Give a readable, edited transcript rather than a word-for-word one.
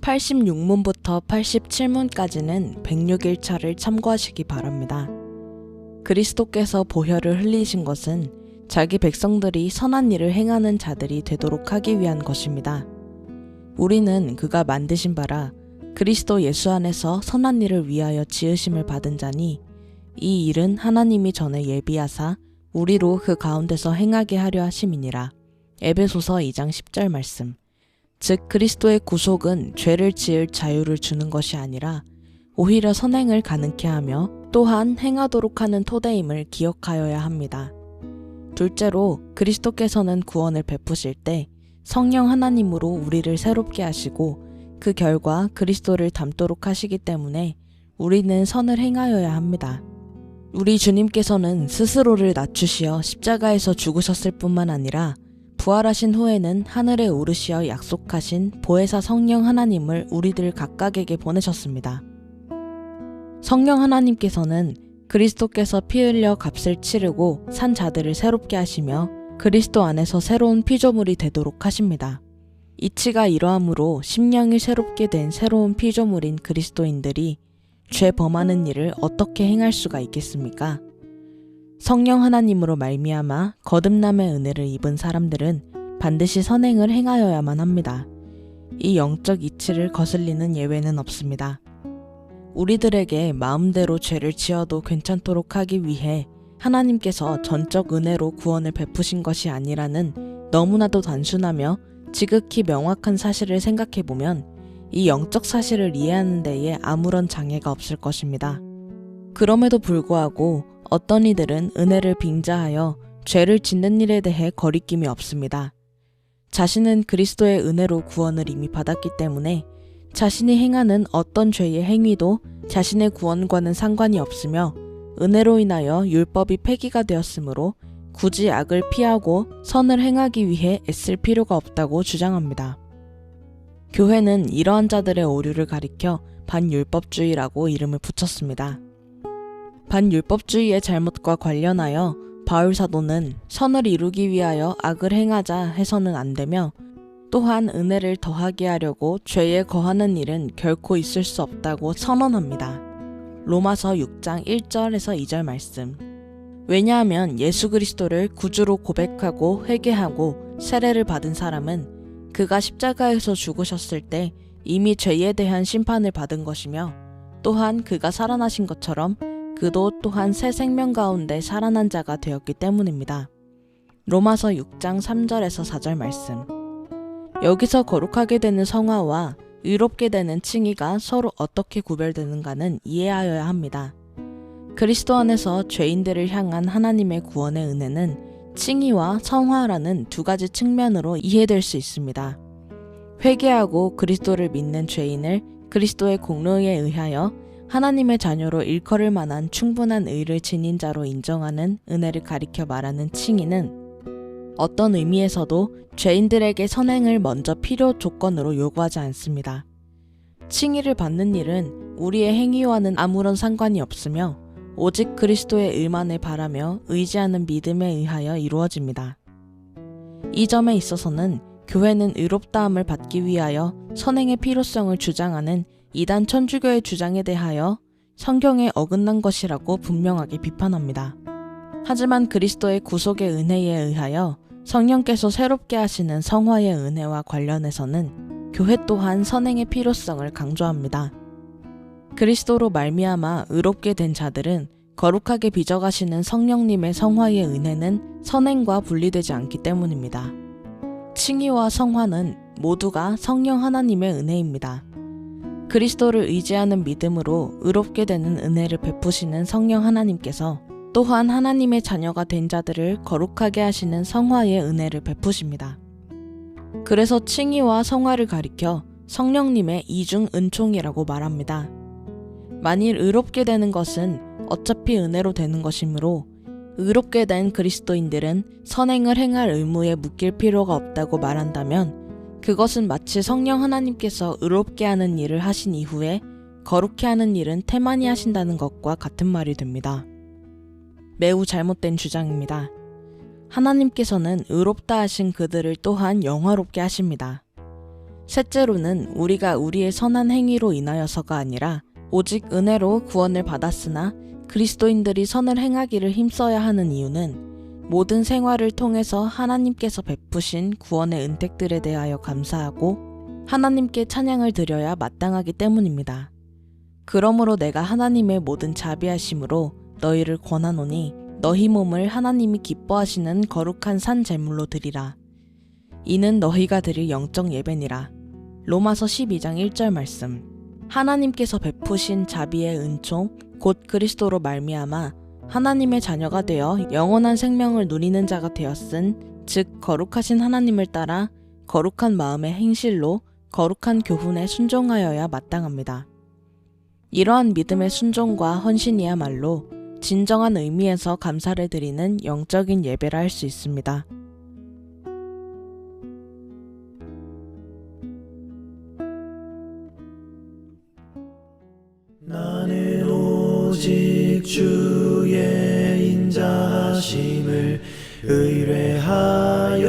86문부터 87문까지는 106일차를 참고하시기 바랍니다. 그리스도께서 보혈을 흘리신 것은 자기 백성들이 선한 일을 행하는 자들이 되도록 하기 위한 것입니다. 우리는 그가 만드신 바라 그리스도 예수 안에서 선한 일을 위하여 지으심을 받은 자니 이 일은 하나님이 전에 예비하사 우리로 그 가운데서 행하게 하려 하심이니라. 에베소서 2장 10절 말씀. 즉 그리스도의 구속은 죄를 지을 자유를 주는 것이 아니라 오히려 선행을 가능케 하며 또한 행하도록 하는 토대임을 기억하여야 합니다. 둘째로 그리스도께서는 구원을 베푸실 때 성령 하나님으로 우리를 새롭게 하시고 그 결과 그리스도를 닮도록 하시기 때문에 우리는 선을 행하여야 합니다. 우리 주님께서는 스스로를 낮추시어 십자가에서 죽으셨을 뿐만 아니라 부활하신 후에는 하늘에 오르시어 약속하신 보혜사 성령 하나님을 우리들 각각에게 보내셨습니다. 성령 하나님께서는 그리스도께서 피 흘려 값을 치르고 산 자들을 새롭게 하시며 그리스도 안에서 새로운 피조물이 되도록 하십니다. 이치가 이러하므로 심령이 새롭게 된 새로운 피조물인 그리스도인들이 죄 범하는 일을 어떻게 행할 수가 있겠습니까? 성령 하나님으로 말미암아 거듭남의 은혜를 입은 사람들은 반드시 선행을 행하여야만 합니다. 이 영적 이치를 거슬리는 예외는 없습니다. 우리들에게 마음대로 죄를 지어도 괜찮도록 하기 위해 하나님께서 전적 은혜로 구원을 베푸신 것이 아니라는 너무나도 단순하며 지극히 명확한 사실을 생각해보면 이 영적 사실을 이해하는 데에 아무런 장애가 없을 것입니다. 그럼에도 불구하고 어떤 이들은 은혜를 빙자하여 죄를 짓는 일에 대해 거리낌이 없습니다. 자신은 그리스도의 은혜로 구원을 이미 받았기 때문에 자신이 행하는 어떤 죄의 행위도 자신의 구원과는 상관이 없으며 은혜로 인하여 율법이 폐기가 되었으므로 굳이 악을 피하고 선을 행하기 위해 애쓸 필요가 없다고 주장합니다. 교회는 이러한 자들의 오류를 가리켜 반율법주의라고 이름을 붙였습니다. 반율법주의의 잘못과 관련하여 바울 사도는 선을 이루기 위하여 악을 행하자 해서는 안 되며 또한 은혜를 더하게 하려고 죄에 거하는 일은 결코 있을 수 없다고 선언합니다. 로마서 6장 1절에서 2절 말씀. 왜냐하면 예수 그리스도를 구주로 고백하고 회개하고 세례를 받은 사람은 그가 십자가에서 죽으셨을 때 이미 죄에 대한 심판을 받은 것이며 또한 그가 살아나신 것처럼 그도 또한 새 생명 가운데 살아난 자가 되었기 때문입니다. 로마서 6장 3절에서 4절 말씀. 여기서 거룩하게 되는 성화와 의롭게 되는 칭의가 서로 어떻게 구별되는가는 이해하여야 합니다. 그리스도 안에서 죄인들을 향한 하나님의 구원의 은혜는 칭의와 성화라는 두 가지 측면으로 이해될 수 있습니다. 회개하고 그리스도를 믿는 죄인을 그리스도의 공로에 의하여 하나님의 자녀로 일컬을 만한 충분한 의를 지닌 자로 인정하는 은혜를 가리켜 말하는 칭의는 어떤 의미에서도 죄인들에게 선행을 먼저 필요 조건으로 요구하지 않습니다. 칭의를 받는 일은 우리의 행위와는 아무런 상관이 없으며 오직 그리스도의 의만을 바라며 의지하는 믿음에 의하여 이루어집니다. 이 점에 있어서는 교회는 의롭다함을 받기 위하여 선행의 필요성을 주장하는 이단 천주교의 주장에 대하여 성경에 어긋난 것이라고 분명하게 비판합니다. 하지만 그리스도의 구속의 은혜에 의하여 성령께서 새롭게 하시는 성화의 은혜와 관련해서는 교회 또한 선행의 필요성을 강조합니다. 그리스도로 말미암아 의롭게 된 자들은 거룩하게 빚어가시는 성령님의 성화의 은혜는 선행과 분리되지 않기 때문입니다. 칭의와 성화는 모두가 성령 하나님의 은혜입니다. 그리스도를 의지하는 믿음으로 의롭게 되는 은혜를 베푸시는 성령 하나님께서 또한 하나님의 자녀가 된 자들을 거룩하게 하시는 성화의 은혜를 베푸십니다. 그래서 칭의와 성화를 가리켜 성령님의 이중 은총이라고 말합니다. 만일 의롭게 되는 것은 어차피 은혜로 되는 것이므로 의롭게 된 그리스도인들은 선행을 행할 의무에 묶일 필요가 없다고 말한다면 그것은 마치 성령 하나님께서 의롭게 하는 일을 하신 이후에 거룩해 하는 일은 태만히 하신다는 것과 같은 말이 됩니다. 매우 잘못된 주장입니다. 하나님께서는 의롭다 하신 그들을 또한 영화롭게 하십니다. 셋째로는 우리가 우리의 선한 행위로 인하여서가 아니라 오직 은혜로 구원을 받았으나 그리스도인들이 선을 행하기를 힘써야 하는 이유는 모든 생활을 통해서 하나님께서 베푸신 구원의 은택들에 대하여 감사하고 하나님께 찬양을 드려야 마땅하기 때문입니다. 그러므로 내가 하나님의 모든 자비하심으로 너희를 권하노니 너희 몸을 하나님이 기뻐하시는 거룩한 산 제물로 드리라. 이는 너희가 드릴 영적 예배니라. 로마서 12장 1절 말씀. 하나님께서 베푸신 자비의 은총 곧 그리스도로 말미암아 하나님의 자녀가 되어 영원한 생명을 누리는 자가 되었은 즉 거룩하신 하나님을 따라 거룩한 마음의 행실로 거룩한 교훈에 순종하여야 마땅합니다. 이러한 믿음의 순종과 헌신이야말로 진정한 의미에서 감사를 드리는 영적인 예배라 할 수 있습니다. 나는 오직 주의 인자하심을 의뢰하여